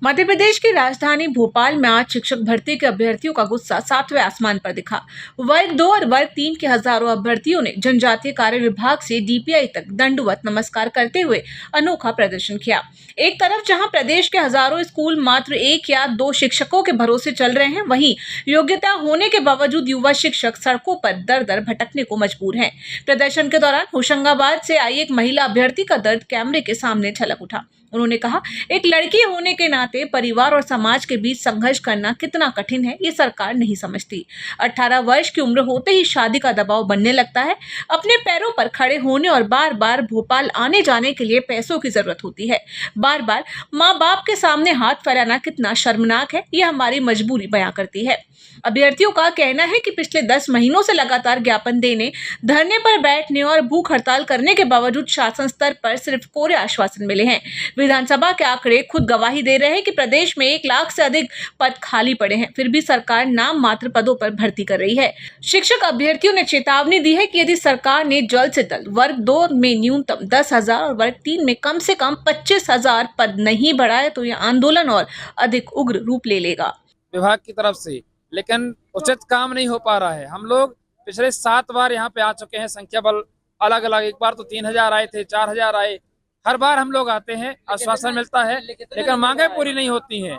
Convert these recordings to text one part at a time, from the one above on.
मध्य प्रदेश की राजधानी भोपाल में आज शिक्षक भर्ती के अभ्यर्थियों का गुस्सा सातवें आसमान पर दिखा। वर्ग 2 और वर्ग 3 के हजारों अभ्यर्थियों ने जनजातीय कार्य विभाग से डीपीआई तक दंडवत नमस्कार करते हुए अनोखा प्रदर्शन किया। एक तरफ जहां प्रदेश के हजारों स्कूल मात्र 1 या 2 शिक्षकों के भरोसे चल रहे हैं, वहीं योग्यता होने के बावजूद युवा शिक्षक सड़कों पर दर दर भटकने को मजबूर हैं। प्रदर्शन के दौरान होशंगाबाद से आई एक महिला अभ्यर्थी का दर्द कैमरे के सामने झलक उठा। उन्होंने कहा, एक लड़की होने के नाते परिवार और समाज के बीच संघर्ष करना कितना कठिन है, ये सरकार नहीं समझती। 18 वर्ष की उम्र होते ही शादी का दबाव बनने लगता है। अपने पैरों पर खड़े होने और बार बार भोपाल आने जाने के लिए पैसों की जरूरत होती है। बार बार माँ बाप के सामने हाथ फैलाना कितना शर्मनाक है, ये हमारी मजबूरी बयां करती है। अभ्यर्थियों का कहना है कि पिछले 10 महीनों से लगातार ज्ञापन देने, धरने पर बैठने और भूख हड़ताल करने के बावजूद शासन स्तर पर सिर्फ कोरे आश्वासन मिले हैं। विधानसभा के आंकड़े खुद गवाही दे रहे हैं कि प्रदेश में 1 लाख से अधिक पद खाली पड़े हैं, फिर भी सरकार नाम मात्र पदों पर भर्ती कर रही है। शिक्षक अभ्यर्थियों ने चेतावनी दी है कि यदि सरकार ने जल्द से जल्द वर्ग 2 में न्यूनतम 10,000 और वर्ग 3 में कम से कम 25,000 पद नहीं बढ़ाए तो यह आंदोलन और अधिक उग्र रूप ले लेगा। विभाग की तरफ से लेकिन उचित काम नहीं हो पा रहा है। हम लोग पिछले 7 बार यहाँ पे आ चुके हैं, संख्या बल अलग अलग, एक बार तो 3,000 आए थे, 4,000 आए। हर बार हम लोग आते हैं, आश्वासन मिलता है लेकिन मांगे पूरी नहीं होती हैं।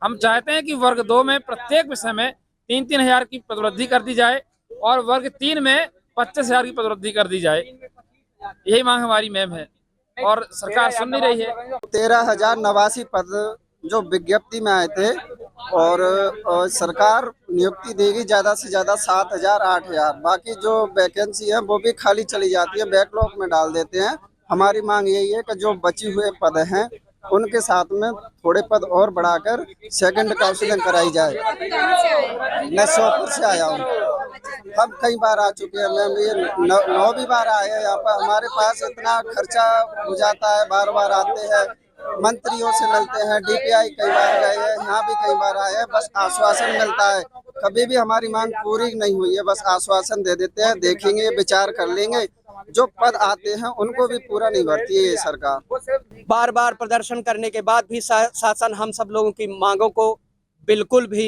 हम चाहते हैं कि वर्ग 2 में प्रत्येक विषय में 3-3 हजार की पदवृद्धि कर दी जाए और वर्ग 3 में 25,000 की पदवृद्धि कर दी जाए। यही मांग हमारी मैम है और सरकार सुन नहीं रही है। 13,089 पद जो विज्ञप्ति में आए थे और सरकार नियुक्ति देगी ज़्यादा से ज़्यादा 7,000 8,000। बाकी जो वैकेंसी है वो भी खाली चली जाती है, बैकलॉग में डाल देते हैं। हमारी मांग यही है कि जो बची हुए पद हैं उनके साथ में थोड़े पद और बढ़ाकर सेकंड काउंसलिंग कराई जाए। मैं सोपुर से आया हूँ, हम कई बार आ चुके हैं मैम, ये 9वीं बार आए हैं यहाँ पर। हमारे पास इतना खर्चा हो जाता है, बार बार आते हैं, मंत्रियों से मिलते हैं, डीपीआई कई बार गए हैं, यहाँ भी कई बार आए हैं, बस आश्वासन मिलता है। कभी भी हमारी मांग पूरी नहीं हुई है, बस आश्वासन दे देते हैं, देखेंगे, विचार कर लेंगे। जो पद आते हैं उनको भी पूरा नहीं भरती है ये सरकार। बार बार प्रदर्शन करने के बाद भी शासन हम सब लोगों की मांगों को बिल्कुल भी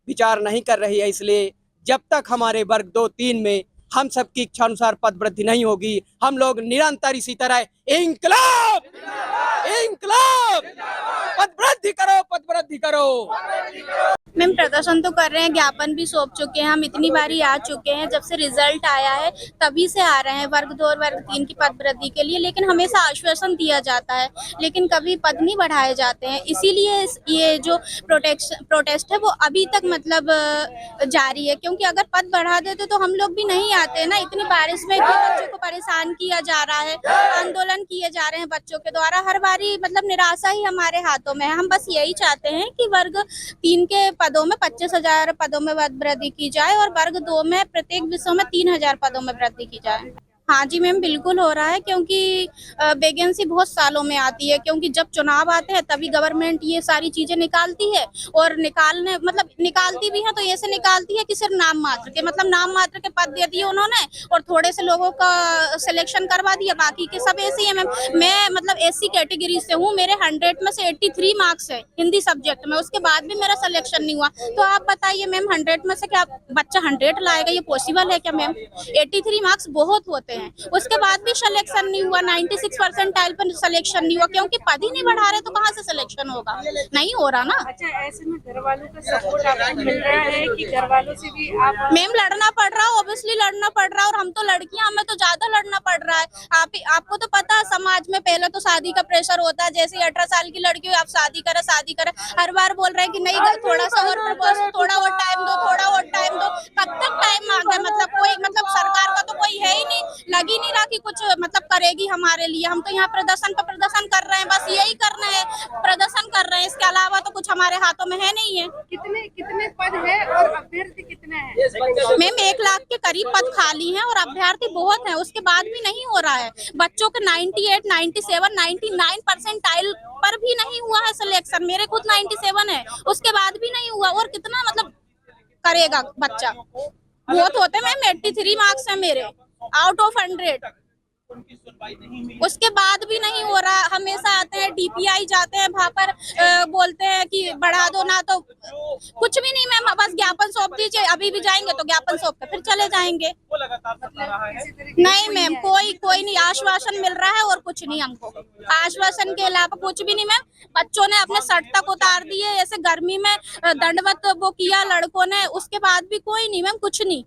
विचार नहीं कर रही है। इसलिए जब तक हमारे वर्ग 2-3 में हम सबकी इच्छा अनुसार पद वृद्धि नहीं होगी, हम लोग निरंतर इसी तरह इंकलाब इंकलाब पद वृद्धि करो, पद वृद्धि करो। मैम प्रदर्शन तो कर रहे हैं, ज्ञापन भी सौंप चुके हैं, हम इतनी बारी आ चुके हैं, जब से रिजल्ट आया है तभी से आ रहे हैं वर्ग 2 और वर्ग 3 की पद वृद्धि के लिए। लेकिन हमेशा आश्वासन दिया जाता है लेकिन कभी पद नहीं बढ़ाए जाते हैं। इसीलिए ये जो प्रोटेस्ट है वो अभी तक मतलब जारी है, क्योंकि अगर पद बढ़ा देते तो हम लोग भी नहीं आते ना। इतनी बारिश में बच्चों को परेशान किया जा रहा है, आंदोलन किए जा रहे हैं बच्चों के द्वारा, हर बारी मतलब निराशा ही हमारे हाथों में है। हम बस यही चाहते हैं कि वर्ग 3 के पदों में 25,000 पदों में वृद्धि की जाए और वर्ग 2 में प्रत्येक विषयों में 3,000 पदों में वृद्धि की जाए। हाँ जी मैम, बिल्कुल हो रहा है, क्योंकि वैकेंसी बहुत सालों में आती है, क्योंकि जब चुनाव आते हैं तभी गवर्नमेंट ये सारी चीजें निकालती है और निकालती भी है तो ऐसे निकालती है कि सिर्फ नाम मात्र के नाम मात्र के पद दे दिए उन्होंने और थोड़े से लोगों का सिलेक्शन करवा दिया, बाकी के सब ऐसे ही है मैम। मैं एससी कैटेगरी से हूँ, मेरे 100 में से 83 मार्क्स है हिंदी सब्जेक्ट में, उसके बाद भी मेरा सिलेक्शन नहीं हुआ। तो आप बताइए मैम, 100 में से क्या बच्चा 100 लाएगा? ये पॉसिबल है क्या मैम? 83 मार्क्स बहुत होते हैं, उसके बाद भी सिलेक्शन नहीं हुआ, 96 परसेंटाइल पर सिलेक्शन नहीं हुआ, क्योंकि पद ही नहीं बढ़ा रहे तो कहाँ से सिलेक्शन होगा? नहीं हो रहा ना। अच्छा, ऐसे में घर वालों का सपोर्ट आपको मिल रहा है कि घर वालों से भी आप? मैम लड़ना पड़ रहा है, ऑब्वियसली लड़ना पड़ रहा है, और हम तो लड़कियां, हमें तो ज्यादा लड़ना पड़ रहा है। आपको तो पता है समाज में पहले तो शादी का प्रेशर होता है, जैसे 18 साल की लड़की हो आप शादी करे, हर बार बोल रहे हैं कि नहीं थोड़ा सा और थोड़ा और टाइम दो, थोड़ा और टाइम दो। कब तक टाइम मांगे? कोई सरकार का तो कोई है ही नहीं, लग ही नहीं रहा कि कुछ करेगी हमारे लिए। हम तो यहाँ प्रदर्शन पर प्रदर्शन कर रहे हैं, बस यही करना है, प्रदर्शन कर रहे हैं, इसके अलावा तो कुछ हमारे हाथों में है नहीं है। कितने पद है और अभ्यर्थी कितने हैं? मैम 1 लाख के करीब पद खाली हैं और अभ्यर्थी बहुत हैं, उसके बाद भी नहीं हो रहा है। बच्चों के 98, 97, 99 परसेंटाइल पर भी नहीं हुआ है सिलेक्शन। मेरे खुद 97 है, उसके बाद भी नहीं हुआ। और कितना करेगा बच्चा? बहुत होते मैम, 83 मार्क्स है मेरे आउट ऑफ 100। उसके बाद भी नहीं हो रहा। हमेशा आते हैं, डीपीआई जाते हैं, वहाँ पर बोलते हैं कि बढ़ा दो ना, तो कुछ भी नहीं मैम, बस ज्ञापन सौंप दीजिए। अभी भी जाएंगे तो ज्ञापन सौंप के फिर चले जाएंगे। नहीं मैम, कोई नहीं, आश्वासन मिल रहा है और कुछ नहीं। हमको आश्वासन के अलावा कुछ भी नहीं मैम। बच्चों ने अपने शर्ट तक उतार दिए, ऐसे गर्मी में दंडवत वो किया लड़कों ने, उसके बाद भी कोई नहीं मैम, कुछ नहीं।